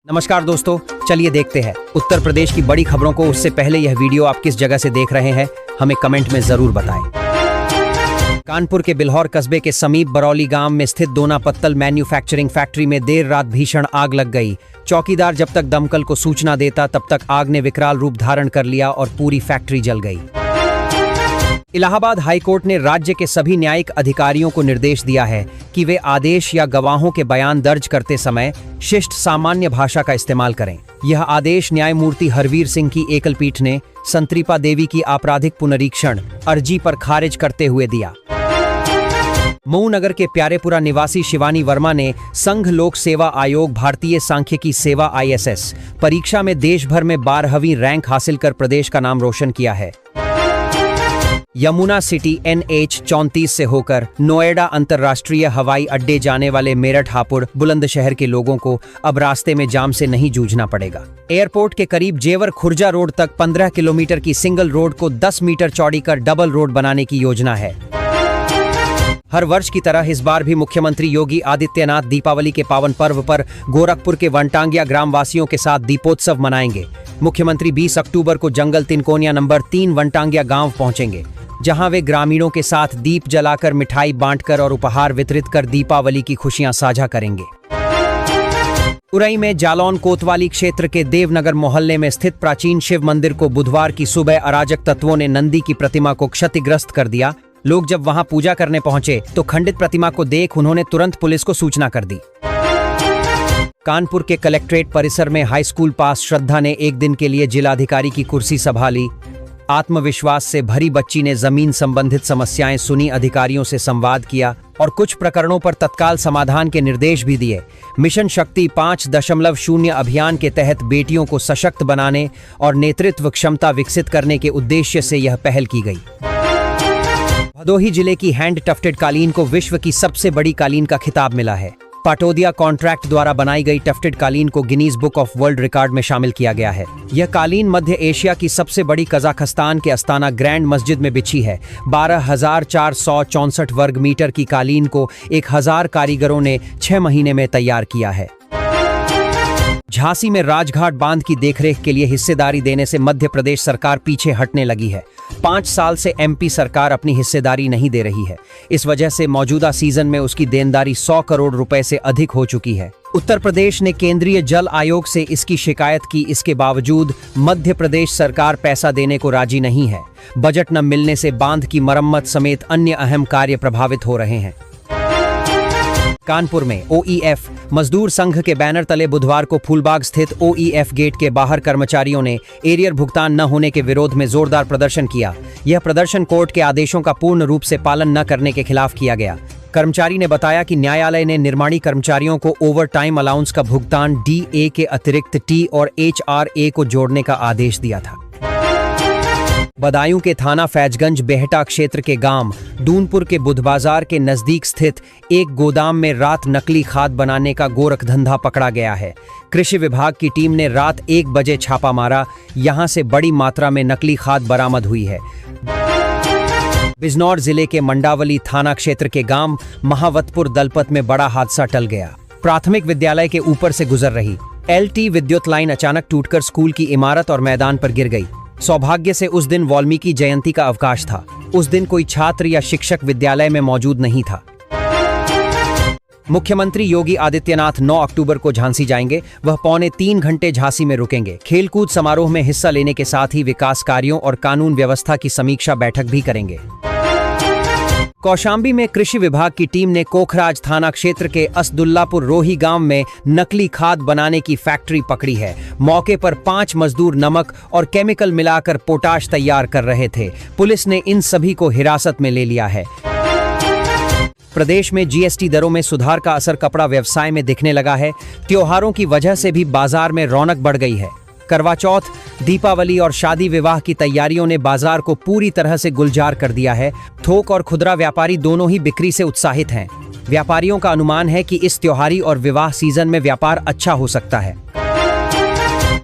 नमस्कार दोस्तों, चलिए देखते हैं उत्तर प्रदेश की बड़ी खबरों को। उससे पहले यह वीडियो आप किस जगह से देख रहे हैं हमें कमेंट में जरूर बताएं। कानपुर के बिल्हौर कस्बे के समीप बरौली गांव में स्थित दोना पत्तल मैन्युफैक्चरिंग फैक्ट्री में देर रात भीषण आग लग गई। चौकीदार जब तक दमकल को सूचना देता तब तक आग ने विकराल रूप धारण कर लिया और पूरी फैक्ट्री जल गई। इलाहाबाद हाईकोर्ट ने राज्य के सभी न्यायिक अधिकारियों को निर्देश दिया है कि वे आदेश या गवाहों के बयान दर्ज करते समय शिष्ट सामान्य भाषा का इस्तेमाल करें। यह आदेश न्यायमूर्ति हरवीर सिंह की एकल पीठ ने संत्रिपा देवी की आपराधिक पुनरीक्षण अर्जी पर खारिज करते हुए दिया। मऊ नगर के प्यारेपुरा निवासी शिवानी वर्मा ने संघ लोक सेवा आयोग भारतीय सांख्यिकी सेवा ISS परीक्षा में देश भर में 12वीं रैंक हासिल कर प्रदेश का नाम रोशन किया है। यमुना सिटी NH 34 से होकर नोएडा अंतर्राष्ट्रीय हवाई अड्डे जाने वाले मेरठ हापुड़ बुलंदशहर के लोगों को अब रास्ते में जाम से नहीं जूझना पड़ेगा। एयरपोर्ट के करीब जेवर खुर्जा रोड तक 15 किलोमीटर की सिंगल रोड को 10 मीटर चौड़ी कर डबल रोड बनाने की योजना है। हर वर्ष की तरह इस बार भी मुख्यमंत्री योगी आदित्यनाथ दीपावली के पावन पर्व पर गोरखपुर के वनटांगिया ग्रामवासियों के साथ दीपोत्सव मनाएंगे। मुख्यमंत्री 20 अक्टूबर को जंगल तिनकोनिया नंबर 3 वनटांगिया गांव पहुंचेंगे, जहां वे ग्रामीणों के साथ दीप जलाकर मिठाई बांटकर और उपहार वितरित कर दीपावली की खुशियां साझा करेंगे। उरई में जालौन कोतवाली क्षेत्र के देवनगर मोहल्ले में स्थित प्राचीन शिव मंदिर को बुधवार की सुबह अराजक तत्वों ने नंदी की प्रतिमा को क्षतिग्रस्त कर दिया। लोग जब वहां पूजा करने पहुंचे तो खंडित प्रतिमा को देख उन्होंने तुरंत पुलिस को सूचना कर दी। कानपुर के कलेक्ट्रेट परिसर में हाई स्कूल पास श्रद्धा ने एक दिन के लिए जिलाधिकारी की कुर्सी संभाली। आत्मविश्वास से भरी बच्ची ने जमीन संबंधित समस्याएं सुनी, अधिकारियों से संवाद किया और कुछ प्रकरणों पर तत्काल समाधान के निर्देश भी दिए। मिशन शक्ति 5.0 अभियान के तहत बेटियों को सशक्त बनाने और नेतृत्व क्षमता विकसित करने के उद्देश्य से यह पहल की गई। भदोही जिले की हैंड टफ्टेड कालीन को विश्व की सबसे बड़ी कालीन का खिताब मिला है। पाटोदिया कॉन्ट्रैक्ट द्वारा बनाई गई टफ्टेड कालीन को Guinness book of world record में शामिल किया गया है। यह कालीन मध्य एशिया की सबसे बड़ी कजाकिस्तान के अस्ताना ग्रैंड मस्जिद में बिछी है। 12,464 वर्ग मीटर की कालीन को 1000 कारीगरों ने 6 महीने में तैयार किया है। झांसी में राजघाट बांध की देखरेख के लिए हिस्सेदारी देने से मध्य प्रदेश सरकार पीछे हटने लगी है। 5 साल से MP सरकार अपनी हिस्सेदारी नहीं दे रही है। इस वजह से मौजूदा सीजन में उसकी देनदारी 100 करोड़ रुपए से अधिक हो चुकी है। उत्तर प्रदेश ने केंद्रीय जल आयोग से इसकी शिकायत की। इसके बावजूद मध्य प्रदेश सरकार पैसा देने को राजी नहीं है। बजट न मिलने से बांध की मरम्मत समेत अन्य अहम कार्य प्रभावित हो रहे हैं। कानपुर में OEF मजदूर संघ के बैनर तले बुधवार को फूलबाग स्थित OEF गेट के बाहर कर्मचारियों ने एरियर भुगतान न होने के विरोध में जोरदार प्रदर्शन किया। यह प्रदर्शन कोर्ट के आदेशों का पूर्ण रूप से पालन न करने के खिलाफ किया गया। कर्मचारी ने बताया कि न्यायालय ने निर्माणी कर्मचारियों को ओवर टाइम अलाउंस का भुगतान DA के अतिरिक्त T और HRA को जोड़ने का आदेश दिया था। बदायूं के थाना फैजगंज बेहटा क्षेत्र के गांव दूनपुर के बुध बाजार के नजदीक स्थित एक गोदाम में रात नकली खाद बनाने का गोरखधंधा पकड़ा गया है। कृषि विभाग की टीम ने रात 1 बजे छापा मारा। यहां से बड़ी मात्रा में नकली खाद बरामद हुई है। बिजनौर जिले के मंडावली थाना क्षेत्र के गांव महावतपुर दलपत में बड़ा हादसा टल गया। प्राथमिक विद्यालय के ऊपर से गुजर रही LT विद्युत लाइन अचानक टूटकर स्कूल की इमारत और मैदान पर गिर गई। सौभाग्य से उस दिन वाल्मीकि जयंती का अवकाश था। उस दिन कोई छात्र या शिक्षक विद्यालय में मौजूद नहीं था। मुख्यमंत्री योगी आदित्यनाथ 9 अक्टूबर को झांसी जाएंगे। वह 2.25 घंटे झांसी में रुकेंगे। खेलकूद समारोह में हिस्सा लेने के साथ ही विकास कार्यों और कानून व्यवस्था की समीक्षा बैठक भी करेंगे। कौशाम्बी में कृषि विभाग की टीम ने कोखराज थाना क्षेत्र के असदुल्लापुर रोही गांव में नकली खाद बनाने की फैक्ट्री पकड़ी है। मौके पर 5 मजदूर नमक और केमिकल मिलाकर पोटाश तैयार कर रहे थे। पुलिस ने इन सभी को हिरासत में ले लिया है। प्रदेश में GST दरों में सुधार का असर कपड़ा व्यवसाय में दिखने लगा है। त्योहारों की वजह से भी बाजार में रौनक बढ़ गई है। करवा चौथ, दीपावली और शादी विवाह की तैयारियों ने बाजार को पूरी तरह से गुलजार कर दिया है। थोक और खुदरा व्यापारी दोनों ही बिक्री से उत्साहित हैं। व्यापारियों का अनुमान है कि इस त्योहारी और विवाह सीजन में व्यापार अच्छा हो सकता है।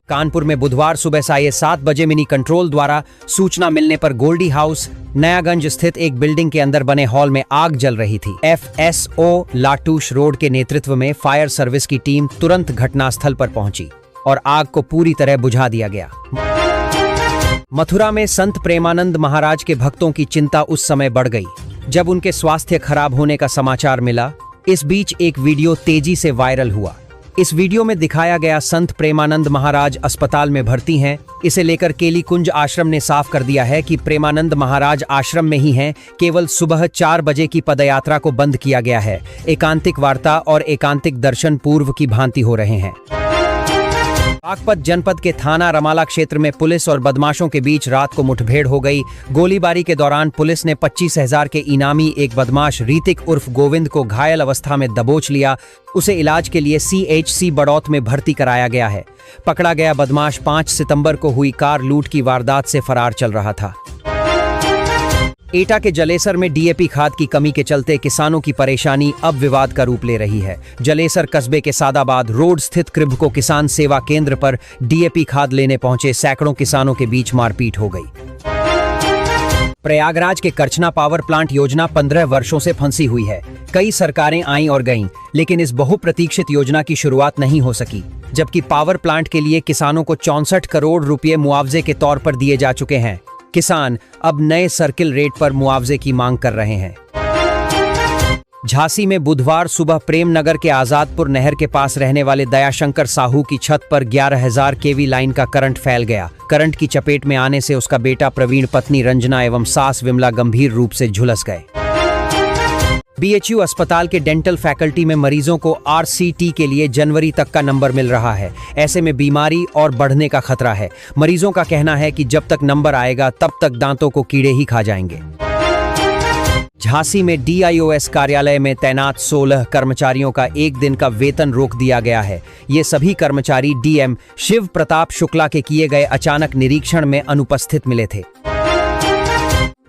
कानपुर में बुधवार सुबह 7:30 बजे मिनी कंट्रोल द्वारा सूचना मिलने पर गोल्डी हाउस नयागंज स्थित एक बिल्डिंग के अंदर बने हॉल में आग जल रही थी। FSO लाटूश रोड के नेतृत्व में फायर सर्विस की टीम तुरंत घटनास्थल पर पहुंची और आग को पूरी तरह बुझा दिया गया। मथुरा में संत प्रेमानंद महाराज के भक्तों की चिंता उस समय बढ़ गई जब उनके स्वास्थ्य खराब होने का समाचार मिला। इस बीच एक वीडियो तेजी से वायरल हुआ। इस वीडियो में दिखाया गया संत प्रेमानंद महाराज अस्पताल में भर्ती हैं। इसे लेकर केली कुंज आश्रम ने साफ कर दिया है कि प्रेमानंद महाराज आश्रम में ही हैं। केवल सुबह 4 बजे की पदयात्रा को बंद किया गया है। एकांतिक वार्ता और एकांतिक दर्शन पूर्व की भांति हो रहे हैं। बागपत जनपद के थाना रमाला क्षेत्र में पुलिस और बदमाशों के बीच रात को मुठभेड़ हो गई। गोलीबारी के दौरान पुलिस ने 25,000 के इनामी एक बदमाश रीतिक उर्फ गोविंद को घायल अवस्था में दबोच लिया। उसे इलाज के लिए CHC बड़ौत में भर्ती कराया गया है। पकड़ा गया बदमाश 5 सितंबर को हुई कार लूट की वारदात से फरार चल रहा था। एटा के जलेसर में DAP खाद की कमी के चलते किसानों की परेशानी अब विवाद का रूप ले रही है। जलेसर कस्बे के सादाबाद रोड स्थित कृभको किसान सेवा केंद्र पर DAP खाद लेने पहुंचे सैकड़ों किसानों के बीच मारपीट हो गई। प्रयागराज के करछना पावर प्लांट योजना 15 वर्षों से फंसी हुई है। कई सरकारें आईं और गईं, लेकिन इस बहुप्रतीक्षित योजना की शुरुआत नहीं हो सकी। जबकि पावर प्लांट के लिए किसानों को 64 करोड़ रुपए मुआवजे के तौर पर दिए जा चुके हैं। किसान अब नए सर्किल रेट पर मुआवजे की मांग कर रहे हैं। झांसी में बुधवार सुबह प्रेमनगर के आजादपुर नहर के पास रहने वाले दयाशंकर साहू की छत पर 11,000 kV लाइन का करंट फैल गया। करंट की चपेट में आने से उसका बेटा प्रवीण, पत्नी रंजना एवं सास विमला गंभीर रूप से झुलस गए। BHU अस्पताल के डेंटल फैकल्टी में मरीजों को RCT के लिए जनवरी तक का नंबर मिल रहा है। ऐसे में बीमारी और बढ़ने का खतरा है। मरीजों का कहना है कि जब तक नंबर आएगा तब तक दांतों को कीड़े ही खा जाएंगे। झांसी में DIOS कार्यालय में तैनात 16 कर्मचारियों का 1 दिन का वेतन रोक दिया गया है। ये सभी कर्मचारी DM शिव प्रताप शुक्ला के किए गए अचानक निरीक्षण में अनुपस्थित मिले थे।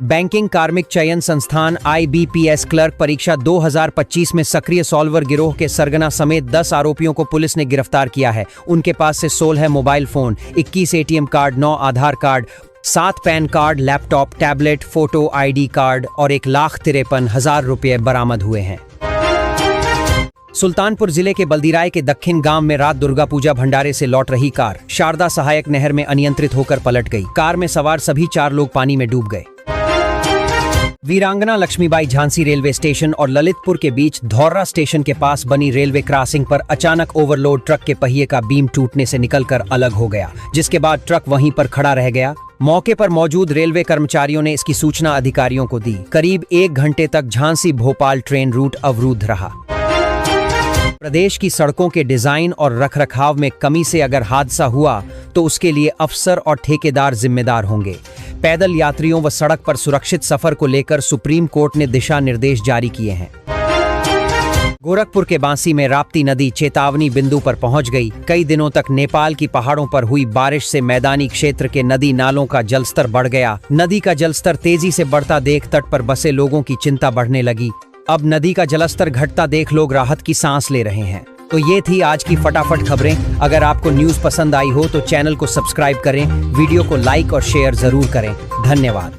बैंकिंग कार्मिक चयन संस्थान IBPS क्लर्क परीक्षा 2025 में सक्रिय सॉल्वर गिरोह के सरगना समेत 10 आरोपियों को पुलिस ने गिरफ्तार किया है। उनके पास से 16 mobile phone, 21 ATM card, 9 Aadhaar card, 7 PAN card, laptop, tablet, photo ID card और 1,53,000 रुपये बरामद हुए हैं। सुल्तानपुर जिले के बल्दीराय के दक्षिण गांव में रात दुर्गा पूजा भंडारे से लौट रही कार शारदा सहायक नहर में अनियंत्रित होकर पलट गई। कार में सवार सभी 4 लोग पानी में डूब गए। वीरांगना लक्ष्मीबाई झांसी रेलवे स्टेशन और ललितपुर के बीच धौर्रा स्टेशन के पास बनी रेलवे क्रॉसिंग पर अचानक ओवरलोड ट्रक के पहिए का बीम टूटने से निकलकर अलग हो गया, जिसके बाद ट्रक वहीं पर खड़ा रह गया। मौके पर मौजूद रेलवे कर्मचारियों ने इसकी सूचना अधिकारियों को दी। करीब 1 घंटे तक झांसी भोपाल ट्रेन रूट अवरुद्ध रहा। प्रदेश की सड़कों के डिजाइन और रखरखाव में कमी से अगर हादसा हुआ तो उसके लिए अफसर और ठेकेदार जिम्मेदार होंगे। पैदल यात्रियों व सड़क पर सुरक्षित सफर को लेकर सुप्रीम कोर्ट ने दिशा निर्देश जारी किए हैं। गोरखपुर के बांसी में राप्ती नदी चेतावनी बिंदु पर पहुंच गई। कई दिनों तक नेपाल की पहाड़ों पर हुई बारिश से मैदानी क्षेत्र के नदी नालों का जलस्तर बढ़ गया। नदी का जलस्तर तेजी से बढ़ता देख तट पर बसे लोगों की चिंता बढ़ने लगी। अब नदी का जलस्तर घटता देख लोग राहत की सांस ले रहे हैं। तो ये थी आज की फटाफट खबरें। अगर आपको न्यूज़ पसंद आई हो तो चैनल को सब्सक्राइब करें, वीडियो को लाइक और शेयर जरूर करें। धन्यवाद।